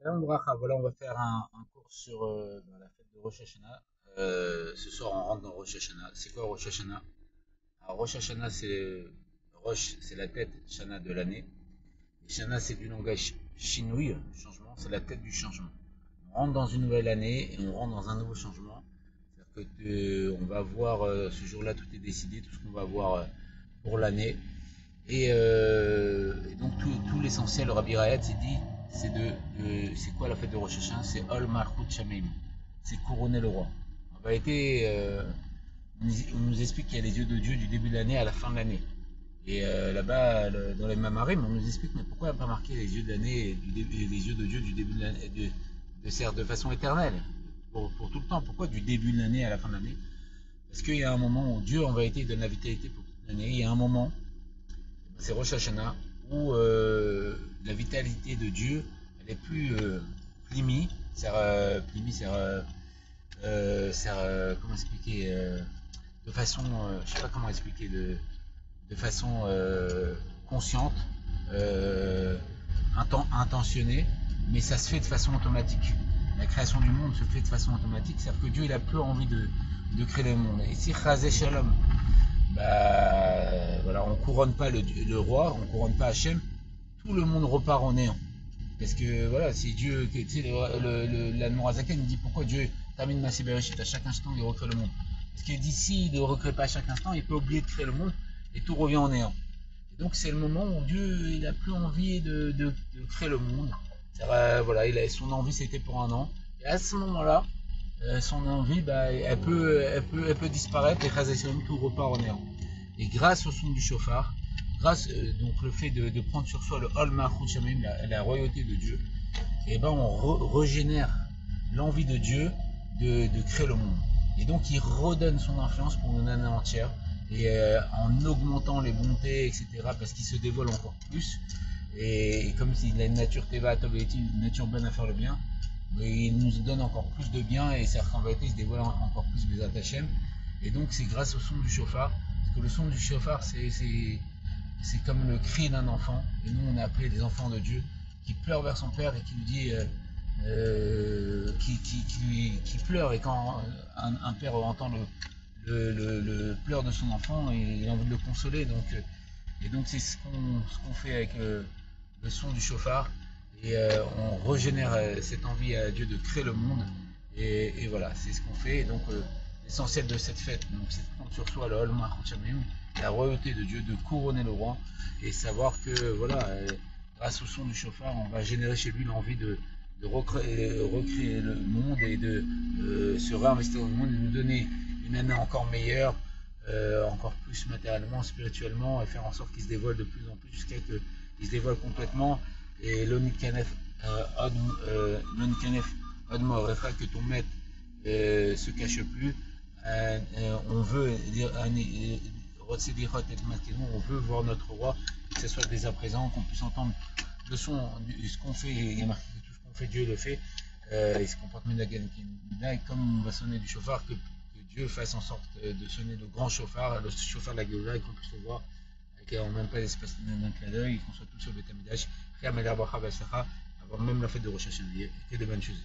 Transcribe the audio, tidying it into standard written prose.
Salam Bracha, voilà, on va faire un cours sur la fête de Rosh Hashanah. Ce soir, on rentre dans Rosh Hashanah. C'est quoi Rosh Hashanah? Alors, Rosh Hashanah, Rosh, c'est la tête, Shana de l'année. Et Shana, c'est du langage chinouille, changement, c'est la tête du changement. On rentre dans une nouvelle année et on rentre dans un nouveau changement. C'est-à-dire que on va voir ce jour-là, tout est décidé, tout ce qu'on va voir pour l'année. Et donc tout l'essentiel, le Rabbi Rayat s'est dit, c'est quoi la fête de Rosh Hashanah? C'est Ol Malchut Shameim, c'est couronner le roi. En vérité, on nous explique qu'il y a les yeux de Dieu du début de l'année à la fin de l'année. Et là-bas, dans les Mamarim, on nous explique, mais pourquoi il n'y a pas marqué les yeux de l'année, les yeux de Dieu du début de l'année, de façon éternelle, pour tout le temps? Pourquoi du début de l'année à la fin de l'année? Parce qu'il y a un moment où Dieu, en vérité, donne la vitalité pour toute l'année. Il y a un moment, c'est Rosh Hashanah, où la vitalité de Dieu, elle est plus plimi, comment expliquer, de façon, je sais pas comment expliquer, de façon consciente, euh, intentionnée, mais ça se fait de façon automatique. La création du monde se fait de façon automatique, c'est-à-dire que Dieu il a plus envie de créer le monde. Et si Chazé Shalom, voilà, on couronne pas le roi, on couronne pas Hachem, tout le monde repart en néant. Parce que voilà, si Dieu, tu sais, la Nourazaken nous dit pourquoi Dieu termine Massé Bereshit à chaque instant, il recrée le monde. Parce que d'ici, il ne recrée pas à chaque instant, il peut oublier de créer le monde et tout revient en néant. Et donc c'est le moment où Dieu, il n'a plus envie de créer le monde. Voilà, son envie c'était pour un an. Et à ce moment-là, son envie, elle peut disparaître et Chazal tout repart en néant. Et grâce au son du chauffard, grâce donc le fait de prendre sur soi le Ol Malchut Shamayim, la royauté de Dieu, et ben on régénère l'envie de Dieu de créer le monde. Et donc il redonne son influence pour une année entière, et en augmentant les bontés, etc., parce qu'il se dévoile encore plus. Et comme s'il a une nature Teva, une nature bonne à faire le bien, mais il nous donne encore plus de bien, et c'est qu'en vérité il se dévoile encore plus des Hashem. Et donc c'est grâce au son du chauffard, parce que le son du chauffard c'est comme le cri d'un enfant, et nous on est appelés des enfants de Dieu, qui pleure vers son père et qui lui dit, qui pleure, et quand un père entend le pleur de son enfant, et il a envie de le consoler, et donc c'est ce qu'on fait avec le son du chauffard, et on régénère cette envie à Dieu de créer le monde, et voilà, c'est ce qu'on fait. Et donc l'essentiel de cette fête, donc, c'est de prendre sur soi le Hol Malchut Shamayim, la royauté de Dieu, de couronner le roi, et savoir que voilà, grâce au son du chauffard, on va générer chez lui l'envie de recréer le monde, et de se réinvestir dans le monde, de nous donner une année encore meilleure, encore plus matériellement, spirituellement, et faire en sorte qu'il se dévoile de plus en plus jusqu'à ce qu'il se dévoile complètement. Et l'Onit Kanef Admor, que ton maître se cache plus. On veut dire, on veut voir notre roi, que ce soit dès à présent, qu'on puisse entendre le son de ce qu'on fait. Il y a marqué que tout ce qu'on fait, Dieu le fait. Il se comporte et comme on va sonner du chauffard, que Dieu fasse en sorte de sonner le grand chauffard, le chauffard de la Géoula, et qu'on puisse le voir, en même pas l'espace d'un clin d'œil, et qu'on soit tous sur le Tamidage, avant même la fête de Rosh Hashanah, et que de bonnes choses.